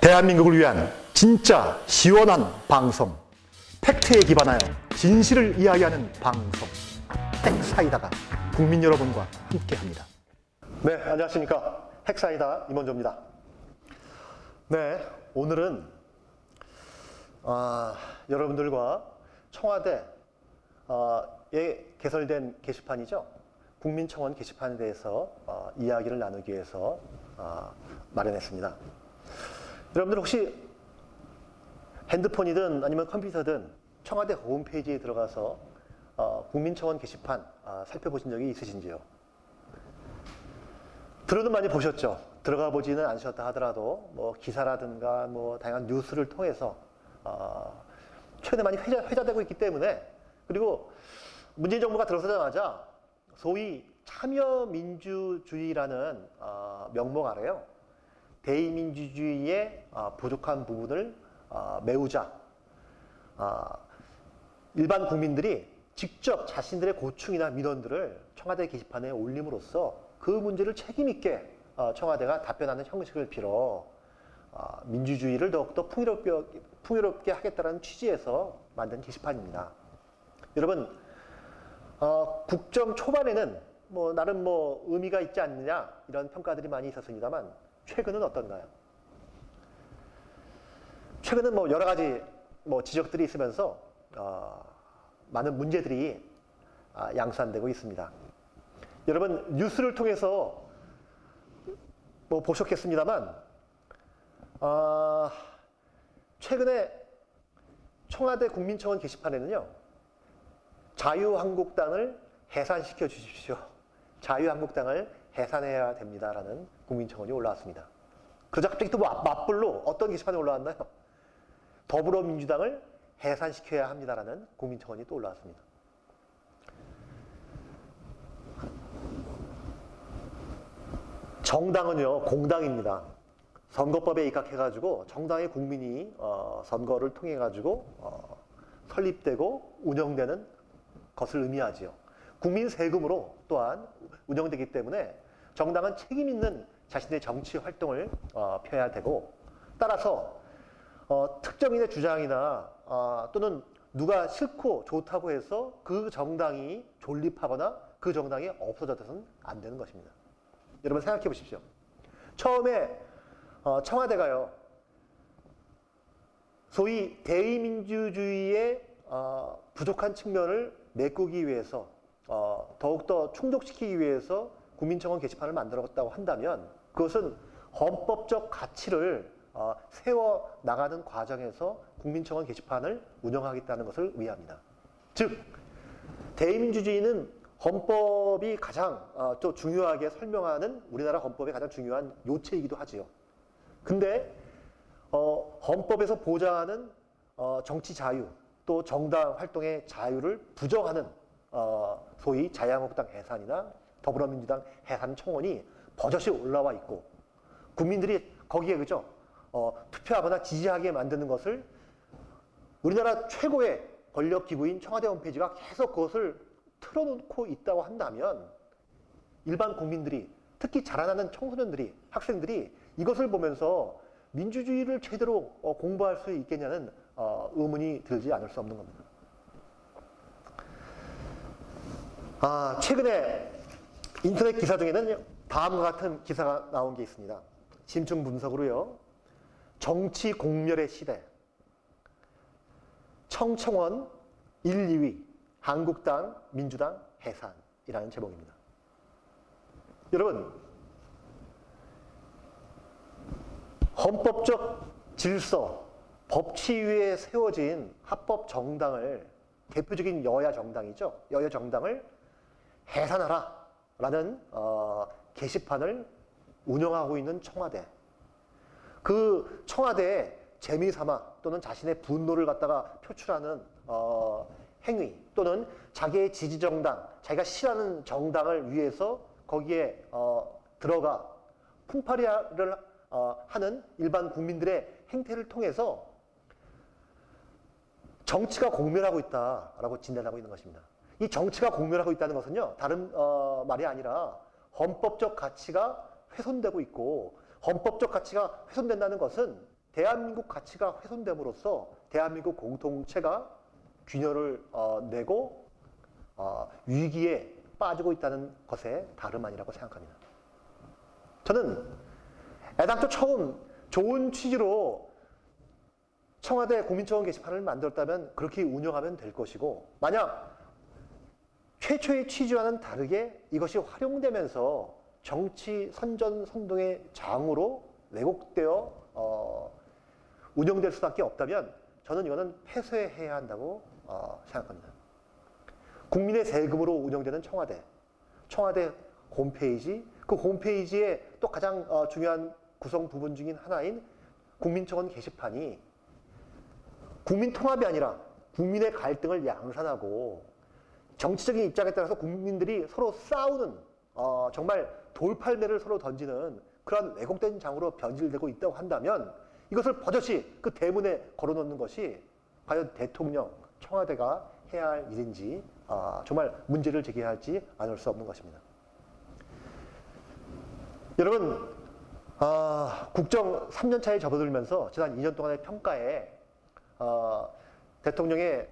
대한민국을 위한 진짜 시원한 방송, 팩트에 기반하여 진실을 이야기하는 방송, 핵사이다가 국민 여러분과 함께합니다. 네, 안녕하십니까. 핵사이다 임원조입니다. 네, 오늘은 여러분들과 청와대에 개설된 게시판이죠. 국민청원 게시판에 대해서 이야기를 나누기 위해서 마련했습니다. 여러분들 혹시 핸드폰이든 아니면 컴퓨터든 청와대 홈페이지에 들어가서 국민청원 게시판 살펴보신 적이 있으신지요? 들어도 많이 보셨죠? 들어가 보지는 않으셨다 하더라도 뭐 기사라든가 뭐 다양한 뉴스를 통해서 최근에 많이 회자되고 있기 때문에, 그리고 문재인 정부가 들어서자마자 소위 참여민주주의라는 명목 아래요, 대의민주주의의 부족한 부분을 메우자, 일반 국민들이 직접 자신들의 고충이나 민원들을 청와대 게시판에 올림으로써 그 문제를 책임있게 청와대가 답변하는 형식을 빌어 민주주의를 더욱더 풍요롭게 하겠다는 취지에서 만든 게시판입니다. 여러분, 국정 초반에는 나름 의미가 있지 않느냐 이런 평가들이 많이 있었습니다만, 최근은 어떤가요? 최근은 여러 가지 지적들이 있으면서 많은 문제들이 양산되고 있습니다. 여러분, 뉴스를 통해서 보셨겠습니다만, 최근에 청와대 국민청원 게시판에는요, 자유한국당을 해산시켜 주십시오, 자유한국당을 해산해야 됩니다라는 국민청원이 올라왔습니다. 그러자 갑자기 또 맞불로 어떤 게시판에 올라왔나요? 더불어민주당을 해산시켜야 합니다라는 국민청원이 또 올라왔습니다. 정당은요, 공당입니다. 선거법에 입각해가지고 정당의 국민이 선거를 통해가지고 설립되고 운영되는 것을 의미하지요. 국민 세금으로 또한 운영되기 때문에 정당은 책임 있는 자신의 정치 활동을 펴야 되고, 따라서 특정인의 주장이나 또는 누가 싫고 좋다고 해서 그 정당이 존립하거나 그 정당이 없어져서는 안 되는 것입니다. 여러분 생각해 보십시오. 처음에 청와대가요, 소위 대의민주주의의 부족한 측면을 메꾸기 위해서 더욱더 충족시키기 위해서 국민청원 게시판을 만들었다고 한다면, 그것은 헌법적 가치를 세워 나가는 과정에서 국민청원 게시판을 운영하겠다는 것을 의미합니다. 즉, 대의민주주의는 헌법이 가장 또 중요하게 설명하는 우리나라 헌법의 가장 중요한 요체이기도 하지요. 근데 헌법에서 보장하는 정치 자유, 또 정당 활동의 자유를 부정하는 소위 자유한국당 해산이나 더불어민주당 해산 청원이 버젓이 올라와 있고, 국민들이 거기에 그죠? 투표하거나 지지하게 만드는 것을 우리나라 최고의 권력기구인 청와대 홈페이지가 계속 그것을 틀어놓고 있다고 한다면, 일반 국민들이, 특히 자라나는 청소년들이, 학생들이 이것을 보면서 민주주의를 제대로 공부할 수 있겠냐는 의문이 들지 않을 수 없는 겁니다. 최근에 인터넷 기사 중에는 다음과 같은 기사가 나온 게 있습니다. 심층 분석으로요, 정치 공멸의 시대, 청청원 1, 2위, 한국당, 민주당 해산이라는 제목입니다. 여러분, 헌법적 질서, 법치 위에 세워진 합법 정당을, 대표적인 여야 정당이죠. 여야 정당을 해산하라 라는 게시판을 운영하고 있는 청와대. 그 청와대에 재미삼아 또는 자신의 분노를 갖다가 표출하는 행위, 또는 자기의 지지정당, 자기가 싫어하는 정당을 위해서 거기에 들어가 풍파리를 하는 일반 국민들의 행태를 통해서 정치가 공멸하고 있다라고 진단하고 있는 것입니다. 이 정치가 공멸하고 있다는 것은요, 다른 말이 아니라 헌법적 가치가 훼손되고 있고, 헌법적 가치가 훼손된다는 것은 대한민국 가치가 훼손됨으로써 대한민국 공동체가 균열을 내고 위기에 빠지고 있다는 것에 다름 아니라고 생각합니다. 저는 애당초 처음 좋은 취지로 청와대 국민청원 게시판을 만들었다면 그렇게 운영하면 될 것이고, 만약 최초의 취지와는 다르게 이것이 활용되면서 정치 선전선동의 장으로 왜곡되어 운영될 수밖에 없다면 저는 이거는 폐쇄해야 한다고 생각합니다. 국민의 세금으로 운영되는 청와대 홈페이지, 그 홈페이지의 또 가장 중요한 구성 부분 중인 하나인 국민청원 게시판이 국민 통합이 아니라 국민의 갈등을 양산하고 정치적인 입장에 따라서 국민들이 서로 싸우는 정말 돌팔매를 서로 던지는 그런 왜곡된 장으로 변질되고 있다고 한다면 이것을 버젓이 그 대문에 걸어놓는 것이 과연 대통령, 청와대가 해야 할 일인지 정말 문제를 제기하지 않을 수 없는 것입니다. 여러분, 국정 3년차에 접어들면서 지난 2년 동안의 평가에 대통령의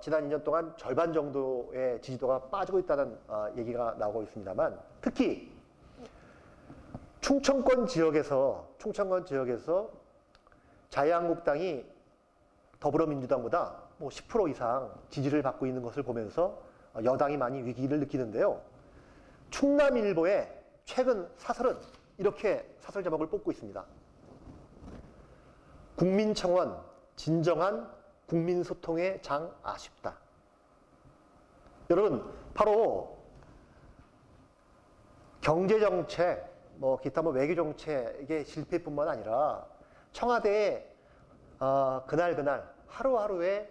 지난 2년 동안 절반 정도의 지지도가 빠지고 있다는 얘기가 나오고 있습니다만, 특히 충청권 지역에서 자유한국당이 더불어민주당보다 뭐 10% 이상 지지를 받고 있는 것을 보면서 여당이 많이 위기를 느끼는데요. 충남일보의 최근 사설은 이렇게 사설 제목을 뽑고 있습니다. 국민청원 진정한 국민소통의 장 아쉽다. 여러분, 바로 경제정책, 기타 외교정책의 실패뿐만 아니라 청와대의 그날 하루하루의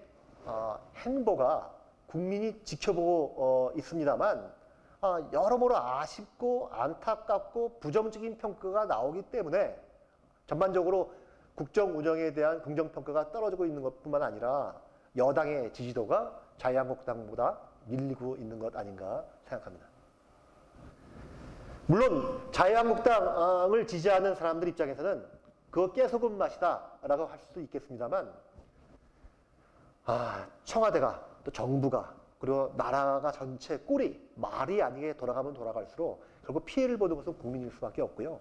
행보가 국민이 지켜보고 있습니다만 여러모로 아쉽고 안타깝고 부정적인 평가가 나오기 때문에 전반적으로 국정 운영에 대한 긍정평가가 떨어지고 있는 것뿐만 아니라 여당의 지지도가 자유한국당보다 밀리고 있는 것 아닌가 생각합니다. 물론 자유한국당을 지지하는 사람들 입장에서는 그거 깨소금 맛이다라고 할 수도 있겠습니다만, 청와대가 또 정부가 그리고 나라가 전체 꼴이 말이 아니게 돌아가면 돌아갈수록 결국 피해를 보는 것은 국민일 수밖에 없고요.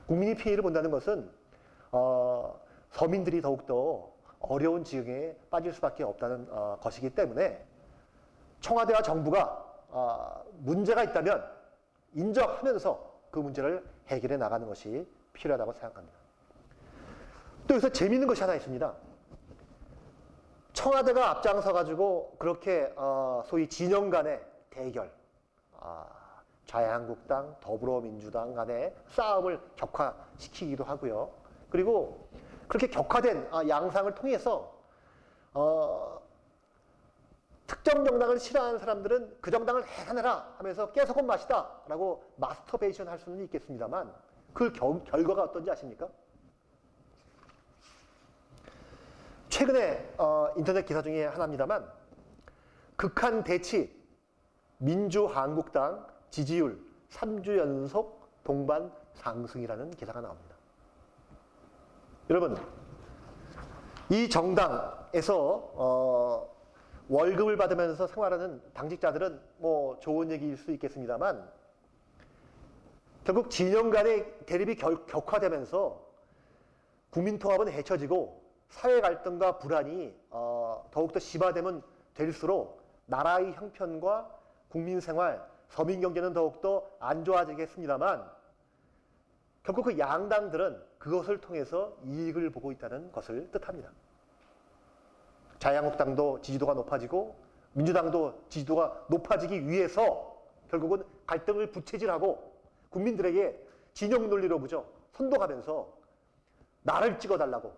국민이 피해를 본다는 것은 서민들이 더욱더 어려운 지경에 빠질 수밖에 없다는 것이기 때문에 청와대와 정부가 문제가 있다면 인정하면서 그 문제를 해결해 나가는 것이 필요하다고 생각합니다. 또 여기서 재미있는 것이 하나 있습니다. 청와대가 앞장서가지고 그렇게 소위 진영 간의 대결, 자유한국당, 더불어민주당 간의 싸움을 격화시키기도 하고요. 그리고 그렇게 격화된 양상을 통해서 특정 정당을 싫어하는 사람들은 그 정당을 해산해라 하면서 깨소금 맛이다 라고 마스터베이션 할 수는 있겠습니다만, 그 결과가 어떤지 아십니까? 최근에 인터넷 기사 중에 하나입니다만, 극한 대치 민주한국당 지지율 3주 연속 동반 상승이라는 기사가 나옵니다. 여러분, 이 정당에서 월급을 받으면서 생활하는 당직자들은 뭐 좋은 얘기일 수 있겠습니다만, 결국 진영 간의 대립이 격화되면서 국민통합은 헤쳐지고 사회 갈등과 불안이 더욱더 심화되면 될수록 나라의 형편과 국민 생활, 서민 경제는 더욱더 안 좋아지겠습니다만, 결국 그 양당들은 그것을 통해서 이익을 보고 있다는 것을 뜻합니다. 자유한국당도 지지도가 높아지고 민주당도 지지도가 높아지기 위해서 결국은 갈등을 부채질하고 국민들에게 진영 논리로 선동하면서 나를 찍어달라고,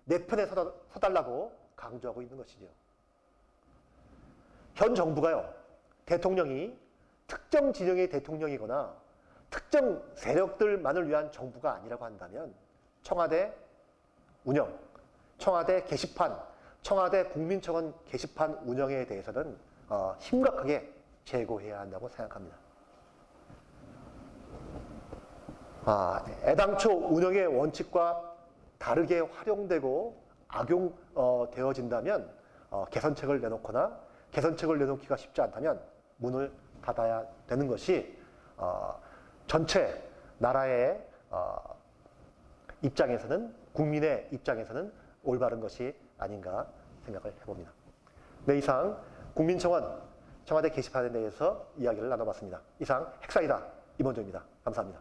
내 편에 서달라고 강조하고 있는 것이죠. 현 정부가요, 대통령이 특정 진영의 대통령이거나 특정 세력들만을 위한 정부가 아니라고 한다면 청와대 운영, 청와대 게시판, 청와대 국민청원 게시판 운영에 대해서는 심각하게 재고해야 한다고 생각합니다. 애당초 운영의 원칙과 다르게 활용되고 악용되어진다면 개선책을 내놓거나 개선책을 내놓기가 쉽지 않다면 문을 닫아야 되는 것이 전체 나라의 입장에서는, 국민의 입장에서는 올바른 것이 아닌가 생각을 해봅니다. 네, 이상 국민청원 청와대 게시판에 대해서 이야기를 나눠봤습니다. 이상 핵사이다 임원조입니다. 감사합니다.